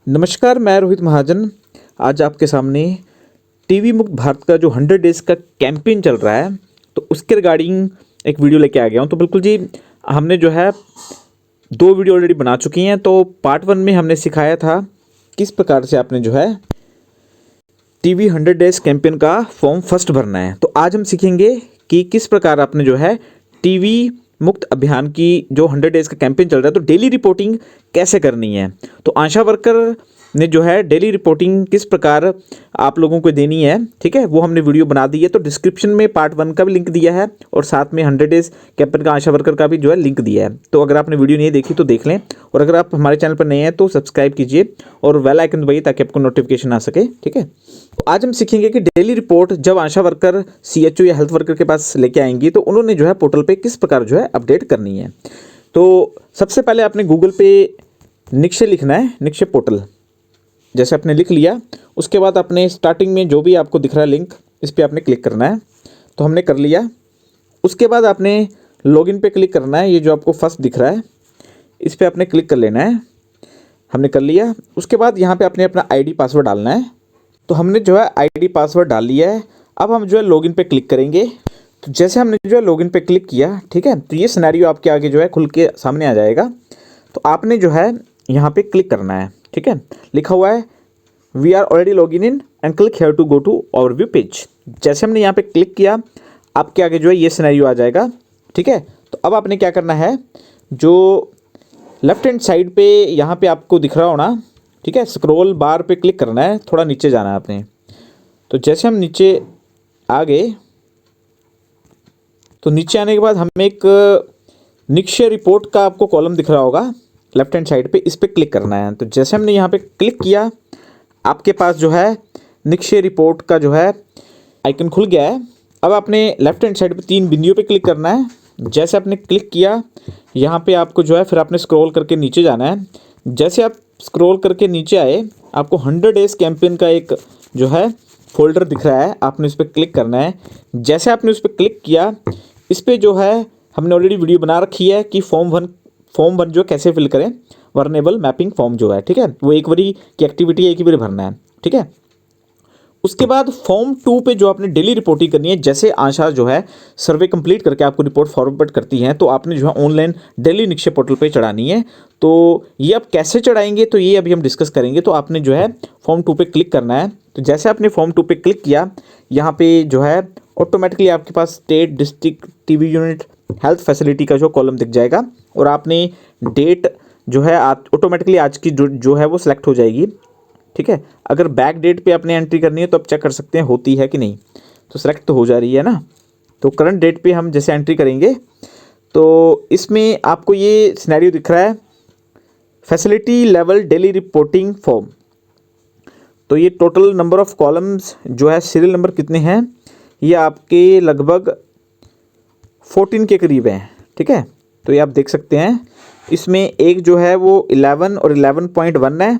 नमस्कार, मैं रोहित महाजन। आज आपके सामने टीवी मुक्त भारत का जो 100 डेज़ का कैंपेन चल रहा है, तो उसके रिगार्डिंग एक वीडियो लेके आ गया हूँ। तो बिल्कुल जी, हमने जो है 2 वीडियो ऑलरेडी बना चुकी हैं। तो पार्ट 1 में हमने सिखाया था किस प्रकार से आपने जो है टीवी 100 डेज़ कैंपेन का फॉर्म फर्स्ट भरना है। तो आज हम सीखेंगे कि किस प्रकार आपने जो है टीवी मुक्त अभियान की जो 100 डेज़ का कैंपेन चल रहा है, तो डेली रिपोर्टिंग कैसे करनी है। तो आशा वर्कर ने जो है डेली रिपोर्टिंग किस प्रकार आप लोगों को देनी है, ठीक है, वो हमने वीडियो बना दी है। तो डिस्क्रिप्शन में पार्ट 1 का भी लिंक दिया है और साथ में 100 डेज़ कैंपेन का आशा वर्कर का भी जो है लिंक दिया है। तो अगर आपने वीडियो नहीं देखी तो देख लें, और अगर आप हमारे चैनल पर नए हैं तो सब्सक्राइब कीजिए और बेल आइकन दबाइए ताकि आपको नोटिफिकेशन आ सके, ठीक है। तो आज हम सीखेंगे कि डेली रिपोर्ट जब आशा वर्कर सीएचओ या हेल्थ वर्कर के पास लेके आएंगी तो उन्होंने जो है पोर्टल पे किस प्रकार जो है अपडेट करनी है। तो सबसे पहले आपने गूगल पे निक्षय लिखना है, निक्षय पोर्टल। जैसे आपने लिख लिया, उसके बाद आपने स्टार्टिंग में जो भी आपको दिख रहा है लिंक, इस पर आपने क्लिक करना है। तो हमने कर लिया। उसके बाद आपने लॉगिन पे क्लिक करना है। ये जो आपको फर्स्ट दिख रहा है, इस पर आपने क्लिक कर लेना है। हमने कर लिया। उसके बाद यहाँ पे आपने अपना आईडी पासवर्ड डालना है। तो हमने जो है आईडी पासवर्ड डाल लिया है। अब हम जो है लॉगिन पे क्लिक करेंगे। तो जैसे हमने जो है लॉगिन पे क्लिक किया, ठीक है, तो ये सिनेरियो आपके आगे जो है खुल के सामने आ जाएगा। तो आपने जो है यहाँ पे क्लिक करना है, ठीक है। लिखा हुआ है we are already login in and click here to go to overview page. जैसे हमने यहाँ पे क्लिक किया, आपके आगे जो है ये सिनेरियो आ जाएगा, ठीक है। तो अब आपने क्या करना है, जो लेफ्ट हैंड साइड पे यहाँ पे आपको दिख रहा होना, ठीक है, स्क्रॉल बार पे क्लिक करना है, थोड़ा नीचे जाना है आपने। तो जैसे हम नीचे आ गए, तो नीचे आने के बाद हमें एक निक्षय रिपोर्ट का आपको कॉलम दिख रहा होगा लेफ्ट हैंड साइड पे, इस पर क्लिक करना है। तो जैसे हमने यहाँ पे क्लिक किया, आपके पास जो है निक्षय रिपोर्ट का जो है आइकन खुल गया है। अब आपने लेफ्ट हैंड साइड पे 3 बिंदुओं पे क्लिक करना है। जैसे आपने क्लिक किया, यहाँ पे आपको जो है फिर आपने स्क्रॉल करके नीचे जाना है। जैसे आप स्क्रॉल करके नीचे आए, आपको 100 डेज़ कैंपेन का एक जो है फोल्डर दिख रहा है, आपने इस पर क्लिक करना है। जैसे आपने उस पर क्लिक किया, इस पर जो है हमने ऑलरेडी वीडियो बना रखी है कि फॉर्म 1 जो कैसे फिल करें, वर्नेबल मैपिंग फॉर्म जो है, ठीक है, वो एक बारी की एक्टिविटी एक ही बार भरना है, ठीक है। उसके बाद फॉर्म 2 पे जो आपने डेली रिपोर्टिंग करनी है। जैसे आशा जो है सर्वे कंप्लीट करके आपको रिपोर्ट फॉरवर्ड करती हैं, तो आपने जो है ऑनलाइन डेली निक्षय पोर्टल पे चढ़ानी है। तो ये आप कैसे चढ़ाएंगे, तो ये अभी हम डिस्कस करेंगे। तो आपने जो है फॉर्म 2 पे क्लिक करना है। तो जैसे आपने फॉर्म 2 पे क्लिक किया, यहाँ पे जो है ऑटोमेटिकली आपके पास state, district, TB unit, health facility का जो कॉलम दिख जाएगा, और आपने डेट जो है ऑटोमेटिकली आज की जो है वो सिलेक्ट हो जाएगी, ठीक है। अगर बैक डेट पे आपने एंट्री करनी है तो आप चेक कर सकते हैं होती है कि नहीं। तो सेलेक्ट तो हो जा रही है ना। तो करंट डेट पे हम जैसे एंट्री करेंगे, तो इसमें आपको ये सिनेरियो दिख रहा है, facility level daily reporting form. तो ये टोटल नंबर ऑफ कॉलम्स जो है, सीरियल नंबर कितने हैं, ये आपके लगभग 14 के करीब हैं, ठीक है। तो ये आप देख सकते हैं। इसमें एक जो है वो 11 और 11.1 है,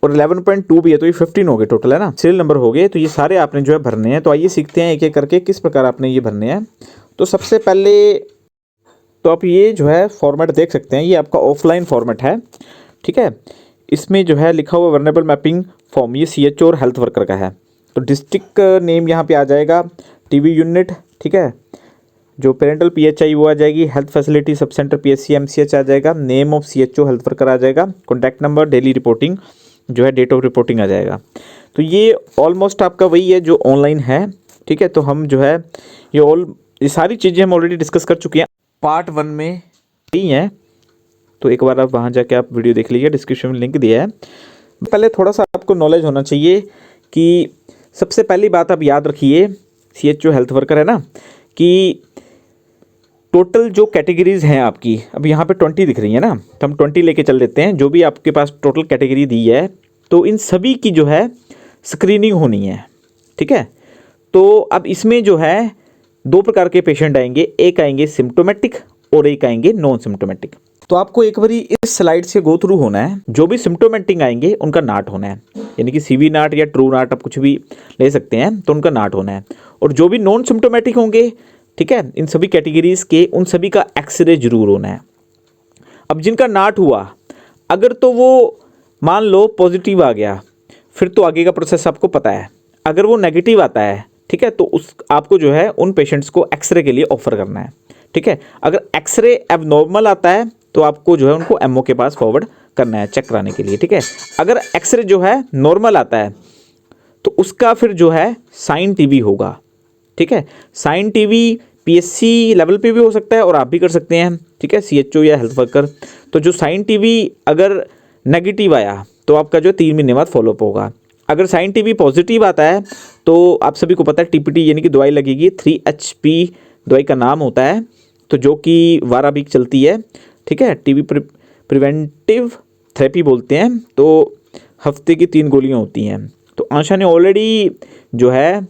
और 11.2 भी है, तो ये 15 हो गए टोटल, है ना, सीरियल नंबर हो गए। तो ये सारे आपने जो है भरने हैं। तो आइए सीखते हैं एक एक करके किस प्रकार आपने ये भरने हैं। तो सबसे पहले तो आप ये जो है फॉर्मेट देख सकते हैं, ये आपका ऑफलाइन फॉर्मेट है, ठीक है। इसमें जो है लिखा हुआ वर्नेबल मैपिंग फॉर्म, ये सीएचओ और हेल्थ वर्कर का है। तो डिस्ट्रिक्ट नेम यहाँ पे आ जाएगा, टीवी यूनिट, ठीक है, जो पेरेंटल पीएचआई वो आ जाएगी, health facility sub centre PHC MCH आ जाएगा, name of CHO health worker आ जाएगा, कॉन्टैक्ट नंबर, डेली रिपोर्टिंग जो है, डेट ऑफ रिपोर्टिंग आ जाएगा। तो ये ऑलमोस्ट आपका वही है जो ऑनलाइन है, ठीक है। तो हम जो है ये सारी चीज़ें हम ऑलरेडी डिस्कस कर चुके हैं, पार्ट 1 में ही हैं। तो एक बार आप वहाँ जाके आप वीडियो देख लीजिए, डिस्क्रिप्शन में लिंक दिया है। पहले थोड़ा सा आपको नॉलेज होना चाहिए कि सबसे पहली बात आप याद रखिए, सीएचओ हेल्थ वर्कर है ना, कि टोटल जो कैटेगरीज हैं आपकी, अब यहाँ पे 20 दिख रही है ना, तो हम 20 लेके चल देते हैं। जो भी आपके पास टोटल कैटेगरी दी है, तो इन सभी की जो है स्क्रीनिंग होनी है, ठीक है। तो अब इसमें जो है 2 प्रकार के पेशेंट आएंगे, एक आएंगे सिम्टोमेटिक और एक आएंगे नॉन सिम्टोमेटिक। तो आपको एक बारी इस स्लाइड से गो थ्रू होना है। जो भी सिम्टोमेटिक आएंगे उनका नाट होना है, यानी कि सीवी नाट या ट्रू नाट आप कुछ भी ले सकते हैं, तो उनका नाट होना है। और जो भी नॉन सिम्टोमेटिक होंगे, ठीक है, इन सभी कैटेगरीज के, उन सभी का एक्सरे जरूर होना है। अब जिनका नाट हुआ, अगर तो वो मान लो पॉजिटिव आ गया, फिर तो आगे का प्रोसेस आपको पता है। अगर वो नेगेटिव आता है, ठीक है, तो उस आपको जो है उन पेशेंट्स को एक्सरे के लिए ऑफर करना है, ठीक है। अगर एक्सरे एबनॉर्मल आता है तो आपको जो है उनको एमओ के पास फॉरवर्ड करना है चेक कराने के लिए, ठीक है। अगर एक्सरे जो है नॉर्मल आता है तो उसका फिर जो है साइन टीवी होगा, ठीक है। साइन टीवी पीएससी लेवल पे भी हो सकता है और आप भी कर सकते हैं, ठीक है, सीएचओ या हेल्थ वर्कर। तो जो साइन टीवी अगर नेगेटिव आया तो आपका जो 3 महीने बाद फॉलोअप होगा। अगर साइन टीवी पॉजिटिव आता है तो आप सभी को पता है टीपीटी यानी कि दवाई लगेगी, 3HP दवाई का नाम होता है, तो जो कि 12 वीक चलती है, ठीक है। टीबी प्रिवेंटिव थेरेपी बोलते हैं। तो हफ्ते की 3 गोलियां होती हैं। तो आशा ने ऑलरेडी जो है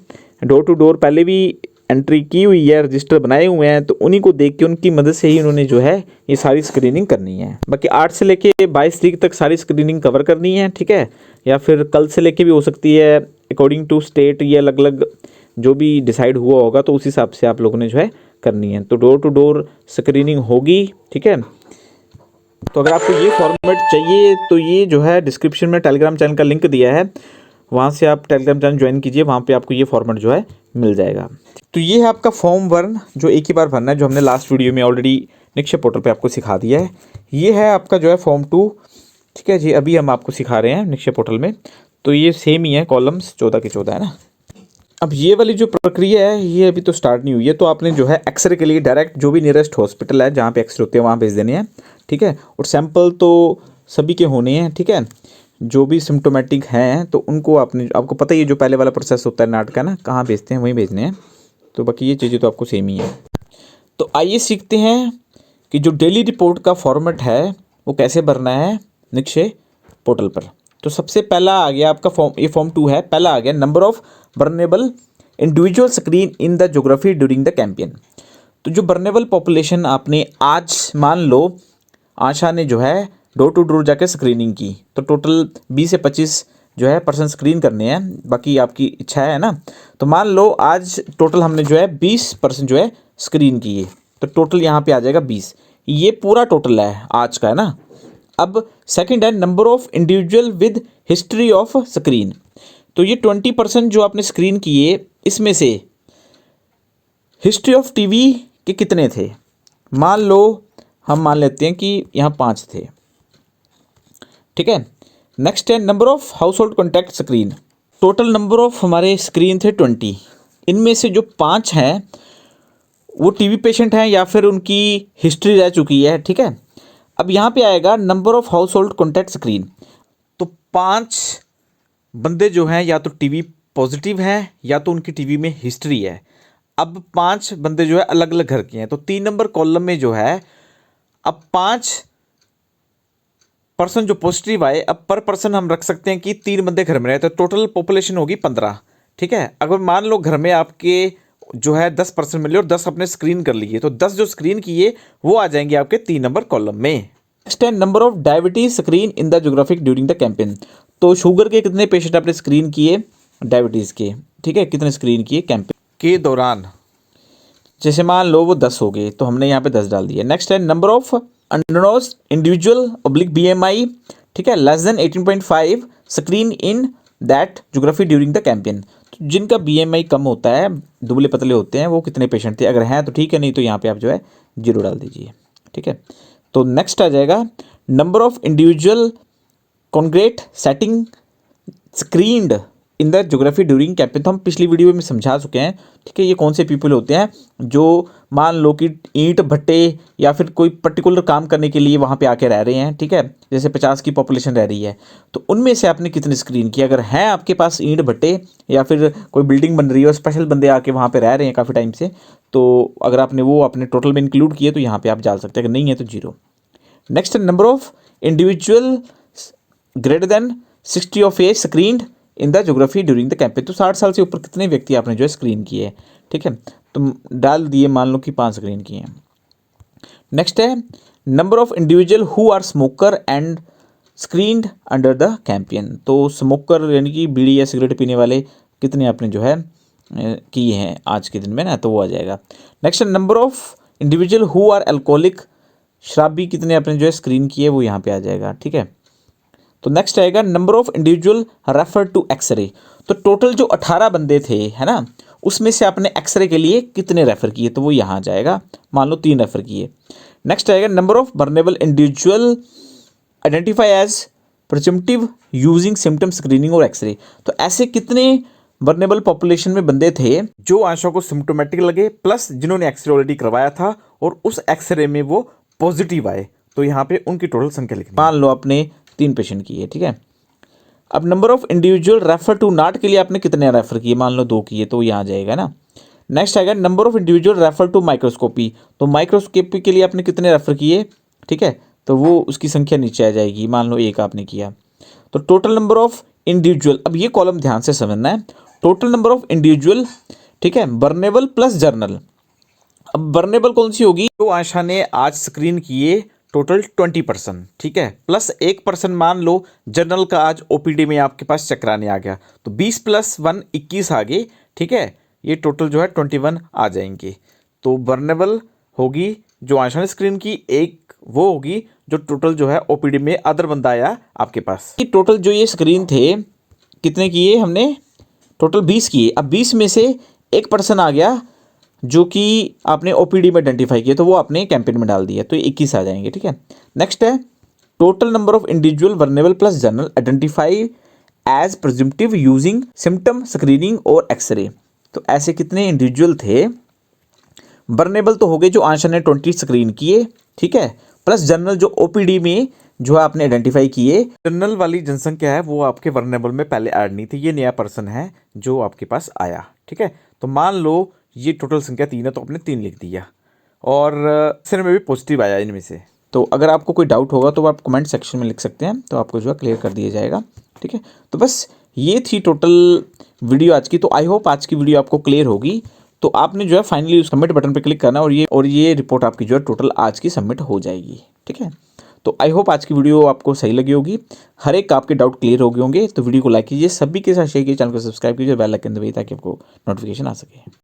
डोर टू डोर पहले भी एंट्री की हुई है, रजिस्टर बनाए हुए हैं, तो उन्हीं को देख के उनकी मदद से ही उन्होंने जो है ये सारी स्क्रीनिंग करनी है। बाकी 8 से लेके 22 तारीख तक सारी स्क्रीनिंग कवर करनी है, ठीक है, या फिर कल से लेके भी हो सकती है, अकॉर्डिंग टू स्टेट ये अलग अलग जो भी डिसाइड हुआ होगा तो उस हिसाब से आप लोगों ने जो है करनी है। तो डोर टू डोर स्क्रीनिंग होगी, ठीक है। तो अगर आपको ये फॉर्मेट चाहिए तो ये जो है डिस्क्रिप्शन में टेलीग्राम चैनल का लिंक दिया है, वहाँ से आप टेलीग्राम चैनल ज्वाइन कीजिए, वहाँ पे आपको ये फॉर्मेट जो है मिल जाएगा। तो ये है आपका फॉर्म 1 जो एक ही बार भरना है, जो हमने लास्ट वीडियो में ऑलरेडी निक्षय पोर्टल पे आपको सिखा दिया है। ये है आपका जो है फॉर्म 2, ठीक है जी, अभी हम आपको सिखा रहे हैं निक्षय पोर्टल में। तो ये सेम ही है, कॉलम्स 14 के 14 है ना। अब ये वाली जो प्रक्रिया है ये अभी तो स्टार्ट नहीं हुई है। तो आपने जो है एक्सरे के लिए डायरेक्ट जो भी नियरेस्ट हॉस्पिटल है जहाँ पे एक्सरे होते हैं वहाँ भेज देने हैं, ठीक है। और सैंपल तो सभी के होने हैं, ठीक है। जो भी सिम्टोमेटिक हैं तो उनको आपको पता ही है, जो पहले वाला प्रोसेस होता है नाट का ना, कहाँ भेजते हैं वहीं भेजने हैं। तो बाकी ये चीज़ें तो आपको सेम ही है। तो आइए सीखते हैं कि जो डेली रिपोर्ट का फॉर्मेट है वो कैसे भरना है निक्षय पोर्टल पर। तो सबसे पहला आ गया आपका फॉर्म, ये फॉर्म 2 है। पहला आ गया number of vulnerable individual screen in the geography during the campaign. तो जो बर्नेबल पॉपुलेशन आपने आज मान लो आशा ने जो है डोर टू डोर जाके स्क्रीनिंग की, तो टोटल 20 से 25 जो है पर्सन स्क्रीन करने हैं, बाकी आपकी इच्छा है ना। तो मान लो आज टोटल हमने जो है 20% जो है स्क्रीन किए, तो टोटल यहाँ पे आ जाएगा 20। ये पूरा टोटल है आज का, है ना। अब सेकंड है number of individual with history of screen. तो ये 20% जो आपने स्क्रीन किए, इसमें से हिस्ट्री ऑफ टीवी के कितने थे। मान लो हम मान लेते हैं कि यहाँ 5 थे, ठीक है। नेक्स्ट है number of house hold contact screen. Total number of हमारे स्क्रीन थे 20, इनमें से जो 5 हैं वो टीबी पेशेंट हैं या फिर उनकी हिस्ट्री रह चुकी है, ठीक है। अब यहाँ पे आएगा number of house hold contact screen. तो 5 बंदे जो हैं या तो टीबी पॉजिटिव हैं या तो उनकी टीबी में हिस्ट्री है। अब 5 बंदे जो है अलग अलग घर के हैं, तो 3 नंबर कॉलम में जो है अब 5 पर्सन जो पॉजिटिव आए, अब पर पर्सन हम रख सकते हैं कि 3 बंदे घर में रहे, तो टोटल पॉपुलेशन होगी 15, ठीक है। अगर मान लो घर में आपके जो है 10% मिले और 10 अपने स्क्रीन कर लिए, तो 10 जो स्क्रीन किए वो आ जाएंगे आपके 3 नंबर कॉलम में। नेक्स्ट है number of diabetes screen in the geographic during the campaign. तो शुगर के कितने पेशेंट आपने स्क्रीन किए, डायबिटीज़ के, ठीक है, कितने स्क्रीन किए कैंपेन के दौरान। जैसे मान लो वो 10 हो गए तो हमने यहाँ पे 10 डाल दिए। नेक्स्ट है number of undiagnosed individual oblique BMI, ठीक है, less than 18.5 screen in that geography during the campaign. तो जिनका BMI कम होता है, दुबले पतले होते हैं, वो कितने पेशेंट थे, अगर हैं तो ठीक है, नहीं तो यहाँ पे आप जो है 0 डाल दीजिए, ठीक है। तो नेक्स्ट आ जाएगा number of individual congruent setting screened in the geography during campaign. तो हम पिछली वीडियो में समझा चुके हैं, ठीक है। ये कौन से पीपल होते हैं जो मान लो कि ईंट भट्टे या फिर कोई पर्टिकुलर काम करने के लिए वहाँ पे आके रह रहे हैं, ठीक है। जैसे 50 की पॉपुलेशन रह रही है, तो उनमें से आपने कितनी स्क्रीन की। अगर हैं आपके पास ईंट भट्टे या फिर कोई बिल्डिंग बन रही है और स्पेशल बंदे आके वहाँ पे रह रहे हैं काफ़ी टाइम से, तो अगर आपने वो अपने टोटल में इंक्लूड किए तो यहाँ पर आप डाल सकते हैं, अगर नहीं है तो 0। Next number of individual greater than 60 of age screened in the geography during the campaign. तो 60 साल से ऊपर कितने व्यक्ति आपने जो है स्क्रीन किए है, ठीक है। तो डाल दिए, मान लो कि 5 स्क्रीन किए हैं। नेक्स्ट है number of individual who are smoker and screened under the campaign. तो स्मोकर यानी कि बीड़ी या सिगरेट पीने वाले कितने आपने जो है किए हैं आज के दिन में ना, तो वो आ जाएगा। Next number of individual who are alcoholic, शराबी कितने आपने जो है स्क्रीन किए, वो यहाँ पे आ जाएगा, ठीक है। तो नेक्स्ट आएगा number of individual refer to x-ray. तो टोटल जो 18 बंदे थे, है ना, उसमें से आपने एक्सरे के लिए कितने रेफर किए, तो वो यहाँ आ जाएगा, मान लो 3 रेफर किए। नेक्स्ट आएगा number of vulnerable individual identify as presumptive using symptom screening और एक्सरे। तो ऐसे कितने वल्नरेबल पॉपुलेशन में बंदे थे जो आशा को सिम्टोमेटिक लगे प्लस जिन्होंने एक्सरे ऑलरेडी करवाया था और उस एक्सरे में वो पॉजिटिव आए, तो यहाँ पे उनकी टोटल संख्या लिखनी। मान लो आपने 3 पेशेंट किए, ठीक है। अब number of individual refer to NAAT के लिए आपने कितने रेफर किए, मान लो 2 किए, तो यहाँ जाएगा ना। नेक्स्ट आएगा number of individual refer to microscopy. तो माइक्रोस्कोपी के लिए आपने कितने रेफर किए, ठीक है, तो वो उसकी संख्या नीचे आ जाएगी, मान लो 1 आपने किया। तो टोटल नंबर ऑफ इंडिविजुअल, अब ये कॉलम ध्यान से समझना है, टोटल नंबर ऑफ इंडिविजुअल, ठीक है, वल्नरेबल प्लस जर्नल। अब वल्नरेबल कौन सी होगी, तो आशा ने आज स्क्रीन किए टोटल 20%, ठीक है, प्लस 1% मान लो जनरल का आज ओपीडी में आपके पास चक्राने आ गया, तो 20 + 1 21 आ गए, ठीक है, ये टोटल जो है 21 आ जाएंगे। तो वल्नरेबल होगी जो आशा ने स्क्रीन की, एक वो होगी जो टोटल जो है ओपीडी में अदर बंदा आया आपके पास। टोटल जो ये स्क्रीन थे कितने किए हमने, टोटल 20 किए। अब 20 में से 1% आ गया जो कि आपने ओपीडी में आइडेंटिफाई किया, तो वो आपने कैंपेन में डाल दिया, तो 21 आ जाएंगे, ठीक है। नेक्स्ट है total number of individual vulnerable plus general identify as presumptive using symptom screening और एक्सरे। तो ऐसे कितने इंडिविजुअल थे, वल्नरेबल तो हो गए जो आंसर ने 20 स्क्रीन किए, ठीक है, प्लस जनरल जो ओपीडी में जो आपने आइडेंटिफाई किए। जनरल वाली जनसंख्या है वो आपके वल्नरेबल में पहले ऐड नहीं थी, ये नया पर्सन है जो आपके पास आया, ठीक है। तो मान लो ये टोटल संख्या 3 है, तो आपने 3 लिख दिया और एक्सरे में भी पॉजिटिव आया इनमें से। तो अगर आपको कोई डाउट होगा तो आप कमेंट सेक्शन में लिख सकते हैं, तो आपको जो है क्लियर कर दिया जाएगा, ठीक है। तो बस ये थी टोटल वीडियो आज की। तो आई होप आज की वीडियो आपको क्लियर होगी। तो आपने जो है फाइनली उस सबमिट बटन पर क्लिक करना और ये रिपोर्ट आपकी जो है टोटल आज की सबमिट हो जाएगी, ठीक है। तो आई होप आज की वीडियो आपको सही लगी होगी, हर एक आपके डाउट क्लियर हो गए होंगे। तो वीडियो को लाइक कीजिए, सभी के साथ शेयर कीजिए, चैनल को सब्सक्राइब कीजिए, बेल आइकन दबाइए ताकि आपको नोटिफिकेशन आ सके।